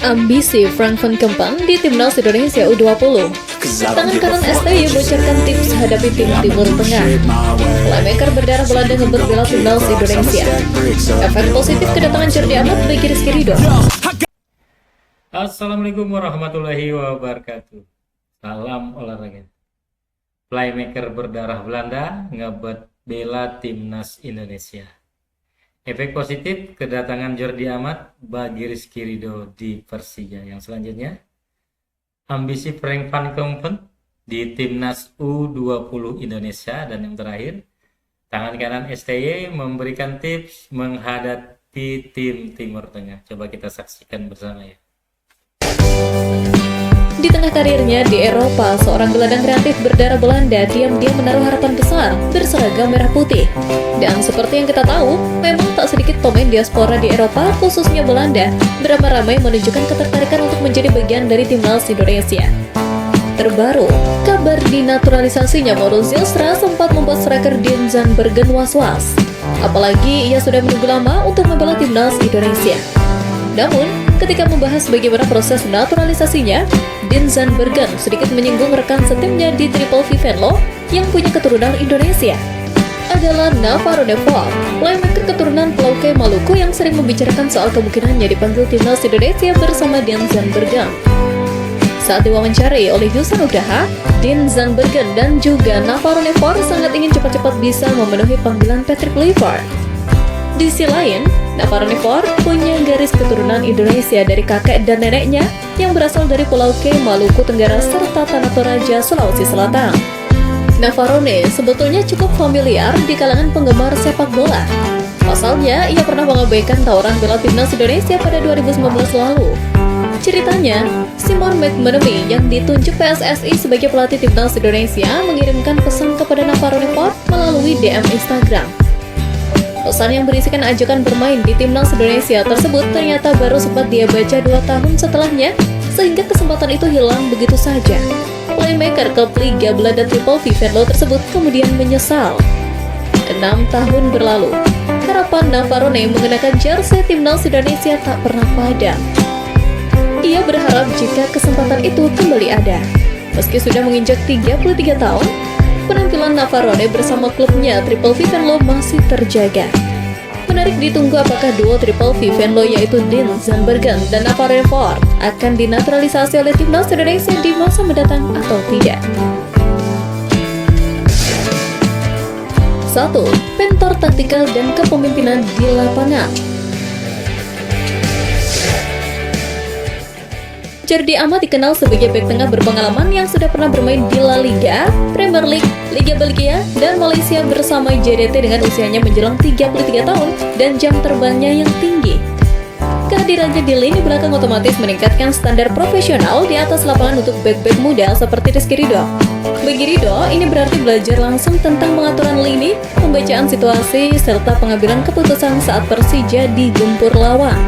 Ambisi Frank van Kempen di Timnas Indonesia U20. Tangan kanan STY bocorkan tips hadapi tim Timur Tengah. Playmaker berdarah Belanda ngebut bela Timnas Indonesia. Efek positif kedatangan Jordi Amat bagi Rizky Ridho. Assalamualaikum warahmatullahi wabarakatuh. Salam olahraga. Playmaker berdarah Belanda ngebut bela Timnas Indonesia. Efek positif kedatangan Jordi Amat bagi Rizky Ridho di Persija. Yang selanjutnya, ambisi Frank van Kempen di Timnas U20 Indonesia. Dan yang terakhir, tangan kanan STY memberikan tips menghadapi tim Timur Tengah. Coba kita saksikan bersama ya. Di tengah karirnya di Eropa, seorang gelandang kreatif berdarah Belanda diam-diam menaruh harapan besar berseragam merah putih. Dan seperti yang kita tahu, memang tak sedikit pemain diaspora di Eropa, khususnya Belanda, beramai-ramai menunjukkan ketertarikan untuk menjadi bagian dari Timnas Indonesia. Terbaru, kabar dinaturalisasinya Mauro Zylstra sempat membuat striker Dean Zandbergen was-was. Apalagi ia sudah menunggu lama untuk membela Timnas Indonesia. Namun, ketika membahas bagaimana proses naturalisasinya, Dean Zandbergen sedikit menyinggung rekan setimnya di Triple V Venlo yang punya keturunan Indonesia. Adalah Navarro Nepal, playmaker keturunan Pulau K Maluku yang sering membicarakan soal kemungkinannya dipanggil Timnas Indonesia bersama Dean Zandbergen. Saat diwawancari oleh Yusa Nugraha, Dean Zandbergen dan juga Navarro Nepal sangat ingin cepat-cepat bisa memenuhi panggilan Patrick Kluivert. Di sisi lain, Navarro Nepal punya garis keturunan Indonesia dari kakek dan neneknya yang berasal dari Pulau K, Maluku Tenggara, serta Tanah Toraja, Sulawesi Selatan. Navarro sebetulnya cukup familiar di kalangan penggemar sepak bola. Pasalnya, ia pernah mengabaikan tawaran bela Timnas Indonesia pada 2019 lalu. Ceritanya, Simon McManamy yang ditunjuk PSSI sebagai pelatih Timnas Indonesia mengirimkan pesan kepada Navarro Nepal melalui DM Instagram. Pesan yang berisikan ajakan bermain di Timnas Indonesia tersebut ternyata baru sempat dia baca 2 tahun setelahnya, sehingga kesempatan itu hilang begitu saja. Playmaker klub Liga Belanda Triple V Venlo tersebut kemudian menyesal. 6 tahun berlalu, harapan Navarro mengenakan jersey Timnas Indonesia tak pernah padam. Ia berharap jika kesempatan itu kembali ada. Meski sudah menginjak 33 tahun, penampilan Navarro bersama klubnya Triple V Venlo masih terjaga. Menarik ditunggu apakah duo Triple V Venlo yaitu Dean Zandbergen dan Navarro Nepal akan dinaturalisasi oleh Timnas Indonesia di masa mendatang atau tidak. 1. Mentor taktikal dan kepemimpinan di lapangan. Jordi Amat dikenal sebagai bek tengah berpengalaman yang sudah pernah bermain di La Liga, Premier League, Liga Belgia, dan Malaysia bersama JDT dengan usianya menjelang 33 tahun dan jam terbangnya yang tinggi. Kehadirannya di lini belakang otomatis meningkatkan standar profesional di atas lapangan untuk bek-bek muda seperti Rizky Ridho. Bagi Ridho, ini berarti belajar langsung tentang pengaturan lini, pembacaan situasi, serta pengambilan keputusan saat Persija digempur lawan.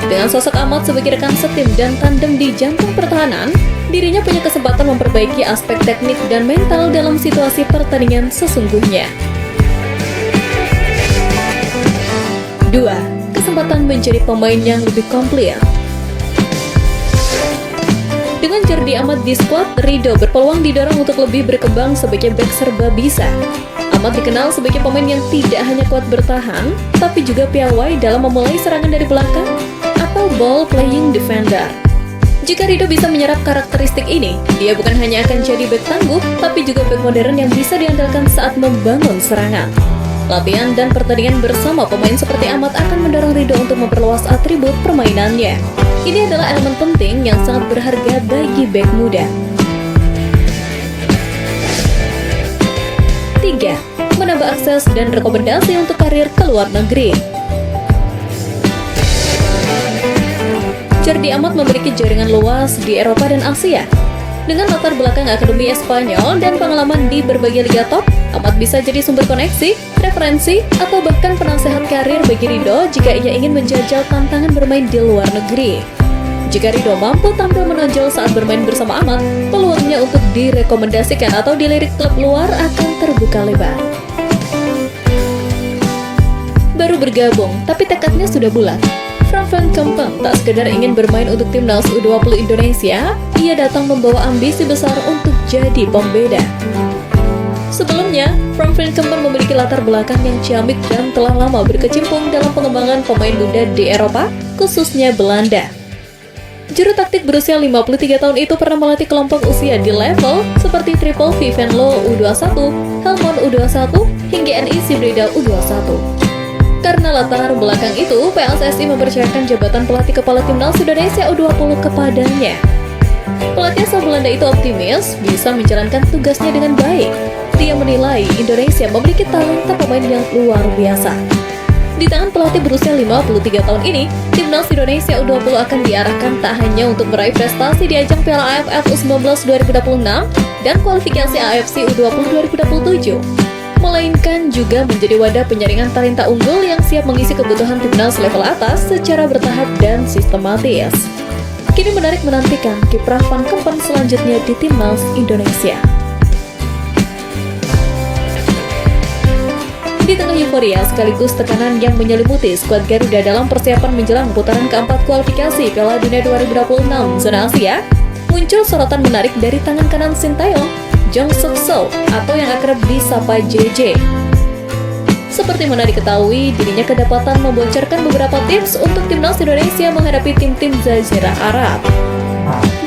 Dengan sosok Amat sebagai rekan setim dan tandem di jantung pertahanan, dirinya punya kesempatan memperbaiki aspek teknik dan mental dalam situasi pertandingan sesungguhnya. 2. Kesempatan menjadi pemain yang lebih komplit. Dengan Jordi Amat di skuad, Ridho berpeluang didorong untuk lebih berkembang sebagai bek serba bisa. Amat dikenal sebagai pemain yang tidak hanya kuat bertahan, tapi juga piawai dalam memulai serangan dari belakang atau ball playing defender. Jika Ridho bisa menyerap karakteristik ini, dia bukan hanya akan jadi bek tangguh, tapi juga bek modern yang bisa diandalkan saat membangun serangan. Latihan dan pertandingan bersama pemain seperti Amat akan mendorong Ridho untuk memperluas atribut permainannya. Ini adalah elemen penting yang sangat berharga bagi bek muda. 3. Menambah akses dan rekomendasi untuk karir ke luar negeri. Jordi Amat memiliki jaringan luas di Eropa dan Asia. Dengan latar belakang Akademi Espanyol dan pengalaman di berbagai liga top, Amat bisa jadi sumber koneksi, referensi, atau bahkan penasehat karir bagi Ridho jika ia ingin menjajal tantangan bermain di luar negeri. Jika Ridho mampu tampil menonjol saat bermain bersama Amat, peluangnya untuk direkomendasikan atau dilirik klub luar akan terbuka lebar. Baru bergabung, tapi tekadnya sudah bulat. Frank van Kempang tak sekedar ingin bermain untuk timnas U20 Indonesia, ia datang membawa ambisi besar untuk jadi pembeda. Sebelumnya, Franklin Kempang memiliki latar belakang yang ciamik dan telah lama berkecimpung dalam pengembangan pemain muda di Eropa, khususnya Belanda. Juru taktik berusia 53 tahun itu pernah melatih kelompok usia di level seperti Triple V Venlo U21, Helmond U21, hingga NEC Breda U21. Karena latar belakang itu, PSSI mempercayakan jabatan pelatih kepala timnas Indonesia U20 kepadanya. Pelatih asal Belanda itu optimis bisa menjalankan tugasnya dengan baik. Dia menilai Indonesia memiliki talenta pemain yang luar biasa. Di tangan pelatih berusia 53 tahun ini, timnas Indonesia U20 akan diarahkan tak hanya untuk meraih prestasi di ajang Piala AFF U19 2026 dan kualifikasi AFC U20 2027, melainkan juga menjadi wadah penyaringan talenta unggul yang siap mengisi kebutuhan timnas level atas secara bertahap dan sistematis. Kini menarik menantikan kiprah Van Kempen selanjutnya di timnas Indonesia. Di tengah euforia sekaligus tekanan yang menyelimuti skuad Garuda dalam persiapan menjelang putaran keempat kualifikasi Piala Dunia 2026 zona Asia, muncul sorotan menarik dari tangan kanan Sintayong, Jong Suk Seo atau yang akrab disapa JJ. Seperti mana diketahui, dirinya kedapatan membocorkan beberapa tips untuk timnas Indonesia menghadapi tim-tim Jazirah Arab.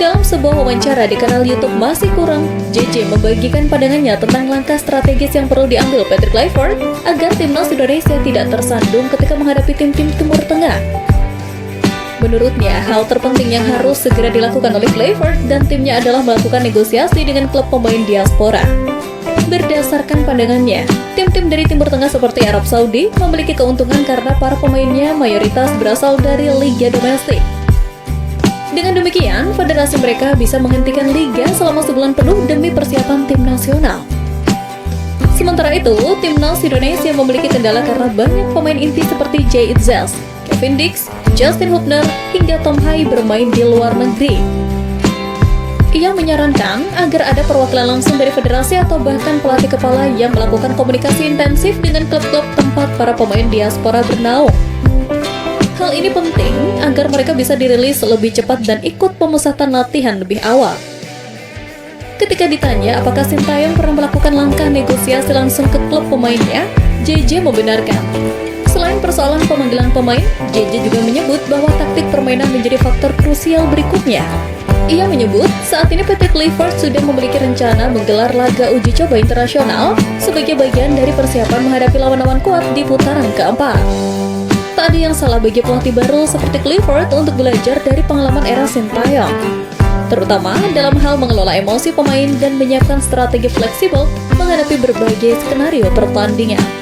Dalam sebuah wawancara di kanal YouTube Masih Kurang, JJ membagikan pandangannya tentang langkah strategis yang perlu diambil Patrick Kluivert agar timnas Indonesia tidak tersandung ketika menghadapi tim-tim Timur Tengah. Menurutnya, hal terpenting yang harus segera dilakukan oleh Kluivert dan timnya adalah melakukan negosiasi dengan klub pemain diaspora. Berdasarkan pandangannya, tim-tim dari Timur Tengah seperti Arab Saudi memiliki keuntungan karena para pemainnya mayoritas berasal dari liga domestik. Dengan demikian, federasi mereka bisa menghentikan liga selama sebulan penuh demi persiapan tim nasional. Sementara itu, timnas Indonesia memiliki kendala karena banyak pemain inti seperti Jay Itzels, Kevin Dix, Justin Hubner, hingga Tom Hai bermain di luar negeri. Ia menyarankan agar ada perwakilan langsung dari federasi atau bahkan pelatih kepala yang melakukan komunikasi intensif dengan klub-klub tempat para pemain diaspora bernaung. Hal ini penting agar mereka bisa dirilis lebih cepat dan ikut pemusatan latihan lebih awal. Ketika ditanya apakah Sintayong pernah melakukan langkah negosiasi langsung ke klub pemainnya, JJ membenarkan. Selain persoalan pemanggilan pemain, JJ juga menyebut bahwa taktik permainan menjadi faktor krusial berikutnya. Ia menyebut saat ini Patrick Kluivert sudah memiliki rencana menggelar laga uji coba internasional sebagai bagian dari persiapan menghadapi lawan-lawan kuat di putaran keempat. Tak ada yang salah bagi pelatih baru seperti Kluivert untuk belajar dari pengalaman era Sintayong, terutama dalam hal mengelola emosi pemain dan menyiapkan strategi fleksibel menghadapi berbagai skenario pertandingan.